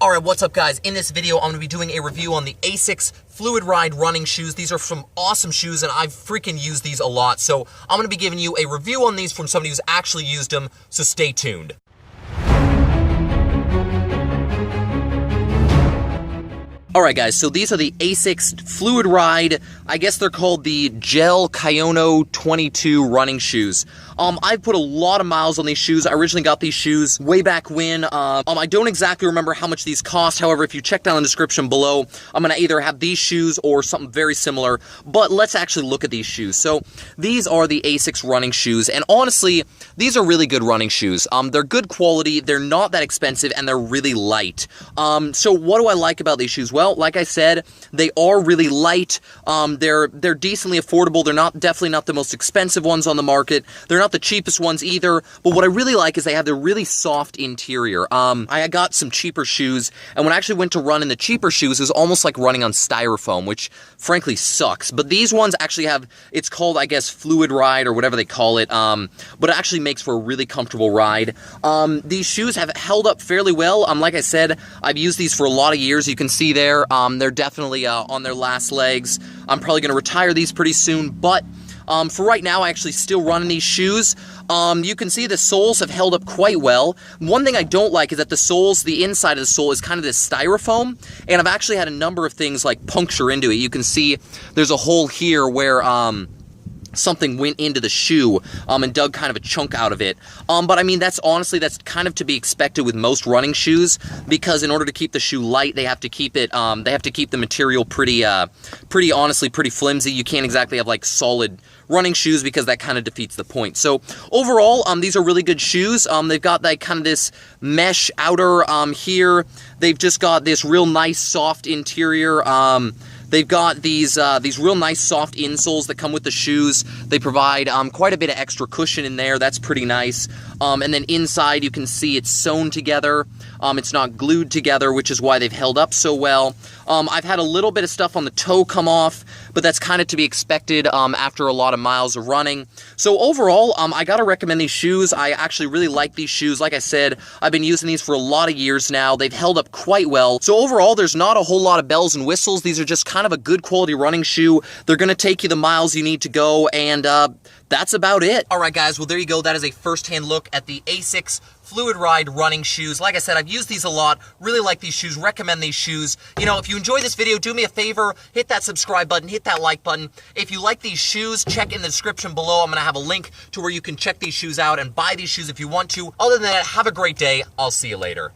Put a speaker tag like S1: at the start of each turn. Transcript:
S1: Alright, what's up guys? In this video, I'm going to be doing a review on the ASICS FLUIDRIDE running shoes. These are some awesome shoes and I've freaking used these a lot. So I'm going to be giving you a review on these from somebody who's actually used them, so stay tuned. Alright guys, so these are the ASICS FLUIDRIDE, I guess they're called the Gel Kyono 22 running shoes. I've put a lot of miles on these shoes. I originally got these shoes way back when. I don't exactly remember how much these cost. However, if you check down in the description below, I'm going to either have these shoes or something very similar. But let's actually look at these shoes. So these are the ASICS running shoes. And honestly, these are really good running shoes. They're good quality. They're not that expensive and they're really light. So what do I like about these shoes? Well, like I said, they are really light. They're decently affordable. They're definitely not the most expensive ones on the market. They're not the cheapest ones either, but what I really like is they have the really soft interior. I got some cheaper shoes, and when I actually went to run in the cheaper shoes, it was almost like running on styrofoam, which frankly sucks. But these ones actually have, it's called, I guess, FLUIDRIDE or whatever they call it, but it actually makes for a really comfortable ride. These shoes have held up fairly well. Like I said, I've used these for a lot of years. You can see there, they're definitely on their last legs. I'm probably going to retire these pretty soon, but for right now, I actually still run in these shoes. You can see the soles have held up quite well. One thing I don't like is that the soles, the inside of the sole is kind of this styrofoam, and I've actually had a number of things like puncture into it. You can see there's a hole here where something went into the shoe and dug kind of a chunk out of it. But I mean, that's kind of to be expected with most running shoes, because in order to keep the shoe light, they have to keep it, they have to keep the material pretty flimsy. You can't exactly have like solid running shoes because that kind of defeats the point. So overall, these are really good shoes. They've got like kind of this mesh outer here. They've just got this real nice soft interior. They've got these real nice soft insoles that come with the shoes. They provide quite a bit of extra cushion in there. That's pretty nice. And then inside you can see it's sewn together. It's not glued together, which is why they've held up so well. I've had a little bit of stuff on the toe come off, but that's kind of to be expected after a lot of miles of running. So overall, I gotta recommend these shoes. I actually really like these shoes. Like I said, I've been using these for a lot of years now. They've held up quite well. So overall, there's not a whole lot of bells and whistles. These are just kind of a good quality running shoe. They're gonna take you the miles you need to go, and that's about it. Alright guys, well there you go. That is a first-hand look at the ASICS FLUIDRIDE running shoes. Like I said, I've used these a lot, really like these shoes, recommend these shoes. You know, if you enjoy this video, do me a favor, hit that subscribe button, hit that like button. If you like these shoes, check in the description below. I'm going to have a link to where you can check these shoes out and buy these shoes if you want to. Other than that, have a great day. I'll see you later.